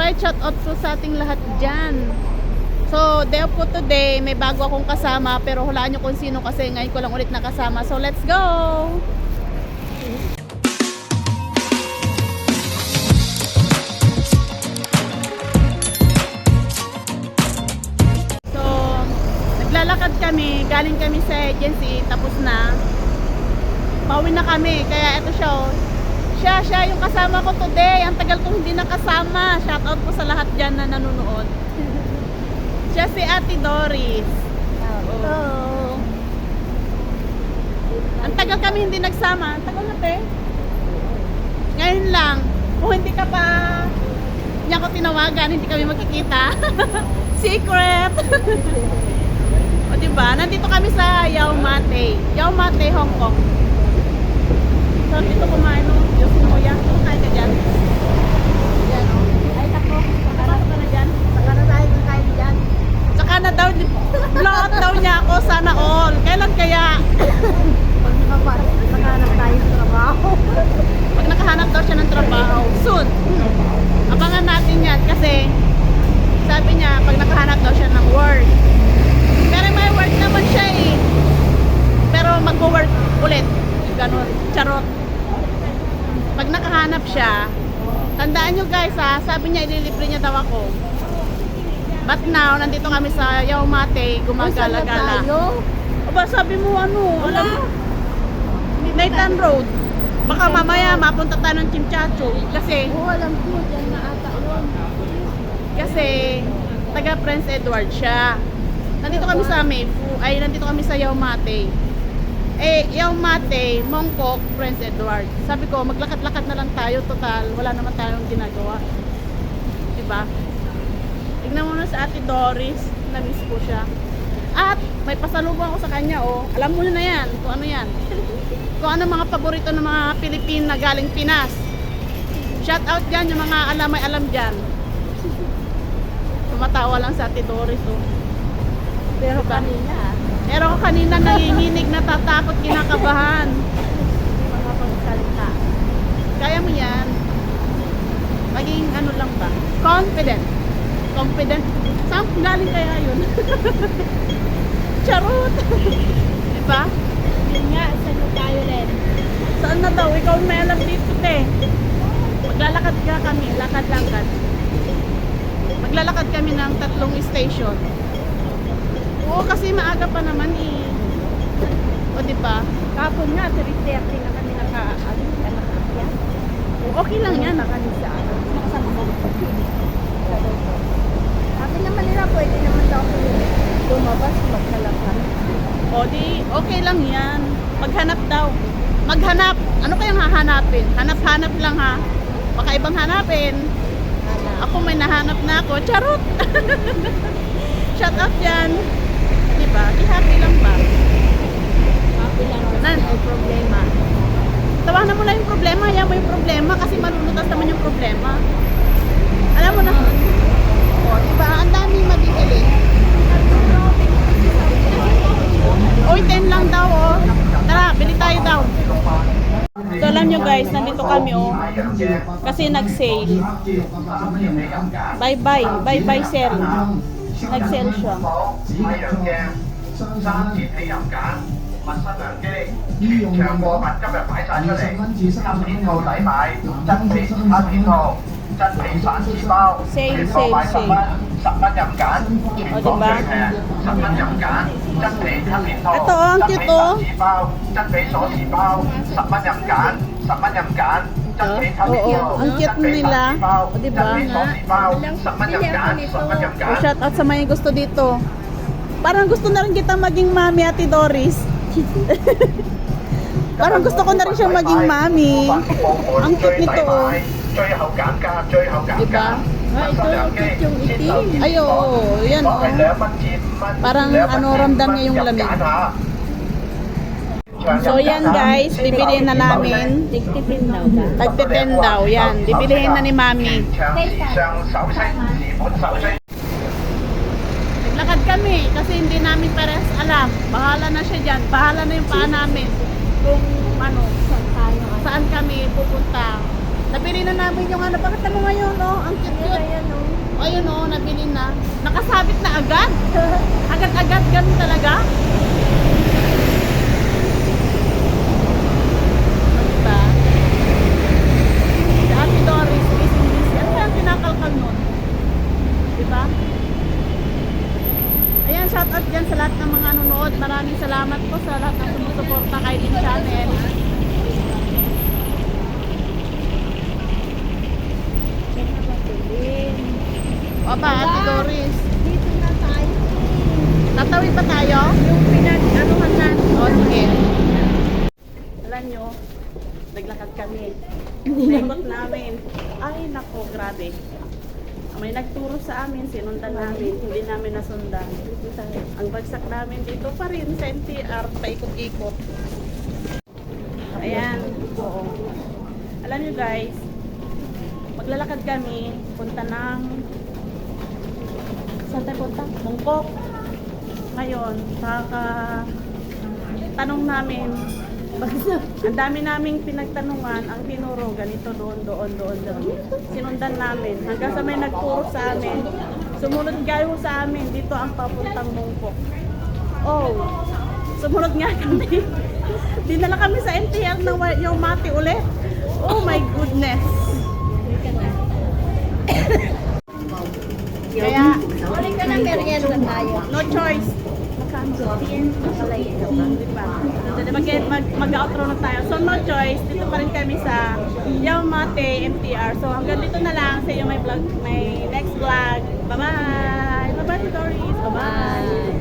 Alright, shout out po sa ating lahat dyan. So, day off po today. May bago akong kasama, pero hulaan nyo kung sino kasi ngayon ko lang ulit nakasama. So, let's go! So, naglalakad kami. Galing kami sa agency. Tapos na. Pauwi na kami. Kaya ito siya, oh. Siya yung kasama ko today. Ang tagal kong hindi nakasama. Shout out po sa lahat dyan na nanonood. Siya si Ate Doris. Oh. Ang tagal kami hindi nagsama. Ang tagal na, te. Ngayon lang. Kung hindi ka pa niya ko tinawagan, hindi kami magkikita. Secret. O diba? Nandito kami sa Yau Ma Tei. Yau Ma Tei, Hong Kong. So, dito kumain, no? Diyos mo yan. Kain ka dyan. Yan, o. Ay, tako. Pasok ka na dyan. Saka na tayo kain dyan. Saka na daw, blowout daw niya ako, sana all. Kailan kaya? Pag nakahanap tayo ng trabaho. Pag nakahanap daw siya ng trabaho. Soon. Abangan natin yan kasi sabi niya, pag nakahanap daw siya ng work. Pero may work naman siya eh. Pero mag-work ulit. Ganon. Charot. Pag nakahanap siya, tandaan nyo guys ha, sabi niya ililibre niya daw ako. But now, nandito kami sa Yau Ma Tei, gumagala-gala. Aba, sabi mo ano? Wala. Nathan Road. Baka mamaya mapunta tayo ng Chimchacho. Kasi, alam ko, dyan na ata yun. kasi, taga Prince Edward siya. Nandito kami sa Mayfu, ay nandito kami sa Yau Ma Tei. Eh, Yau Ma Tei, Mongkok, Prince Edward. Sabi ko, maglakad-lakad na lang tayo, total. Wala naman tayong ginagawa. Diba? Tignan mo na sa Ate Doris, na-miss ko siya. At, may pasalubong ako sa kanya, oh. Alam mo na yan, kung ano yan. Kung ano mga paborito ng mga Pilipin na galing Pinas. Shout out dyan, yung mga may alam dyan. Tumatawa lang sa Ate Doris, oh. Pero kanina, Pero ako kanina nanginginig, natatakot, kinakabahan. mga pagsalita. Kaya mo yan. Maging ano lang ba? Confident. Confident. Saan galing kaya yun? Charot. Diba? Yun nga, saan tayo rin? Saan na daw? Ikaw may alam dito, te. Maglalakad ka kami. Lakad-lakad. Maglalakad kami ng 3 station. Oo, kasi maaga pa naman eh. O, diba? Kapon nga, 3:30 na kami nakakakya. Okay lang yan. Kami sa ano, makasama mo. Sabi naman nila, pwede naman daw ako lumabas, magkalakad. O, di, okay lang yan. Maghanap daw. Maghanap. Ano kayang hahanapin? Hanap-hanap lang ha. Baka ibang hanapin. Ako may nahanap na ako. Charot! Shut up yan. Diba? I-happy lang ba? Happy lang kasi may problema. Tawanan mo lang yung problema. Hayaan mo yung problema kasi malulutas naman yung problema. Alam mo na. O, diba? Ang daming mabibili. Oy, 10 lang daw, oh. Tara, bili tayo daw. So, alam nyo guys, nandito kami, oh. Kasi nag-sale. Bye-bye. Bye-bye sale. Nag-sale siya. 3件起任揀，密室良機，全場貨品今日擺晒出嚟，今年套抵買，真皮黑片套，真皮散紙包，全貨買10蚊，10蚊任揀，全港最平，10蚊任揀，真皮黑片套， Ito, ang 真皮 cute, oh. 散紙包，真皮鎖匙包，10蚊任揀，10蚊任揀。 真皮黑片 Oo, 套， ang cute 真皮散 nila. 紙包， O, 真 diba? 皮鎖匙包，10蚊任揀，10蚊任 O, 揀。 shout out sa mga gusto dito. Parang gusto na rin kita maging mami, Ate Doris. Parang gusto ko na rin siya maging mami. Ang cute nito, oh. Diba? Ah, ito, cute yung itim. Ay, oo. Yan, oh. Parang ano, ramdam niya yung lamig. So, yan guys. Bibilihin na namin. Tigtipin daw ba? Tagtiten daw. Yan. Bibilihin na ni mami. Naglakad kami kasi hindi namin parehas alam. Bahala na siya dyan. Bahala na yung paa namin. Kung ano, saan kami pupunta. Nabili na namin yung ano. Bakit ano ngayon, no? Ang cute. Ayan, oh. out dyan sa lahat ng mga nanonood. Maraming salamat po sa lahat ng sumusuporta kay Din Channel. O ba, Ate Doris? Dito na tayo. Tatawid pa tayo? Yung pinag-anuhan natin. O, sige. Alam nyo, naglakad kami. Naikot namin. Ay, nako, grabe. May nagturo sa amin, sinundan namin. Hindi namin nasundan. Ang bagsak namin dito pa rin sa NTR, paikot-ikot. Ayan. Oo. Alam nyo guys, maglalakad kami, punta ng saan tayo punta? Mungkok. Ngayon, tanong namin, ang dami naming pinagtanungan, ang tinuro, ganito, doon. Sinundan namin. Hanggang sa may nagturo sa amin, sumunod kayo sa amin, dito ang papuntang Mungkok. Oh, sumunod nga kami. Dinala kami sa NTR ng yung mati ulit. Oh my goodness. Kaya, Uli ka na merienda tayo. no choice. Diba? Mag-outro na tayo. So, no choice. Dito pa rin kami sa Yaumate MTR. So, hanggang dito na lang sa iyo may next vlog. Bye-bye! Bye-bye, Doris! Bye-bye!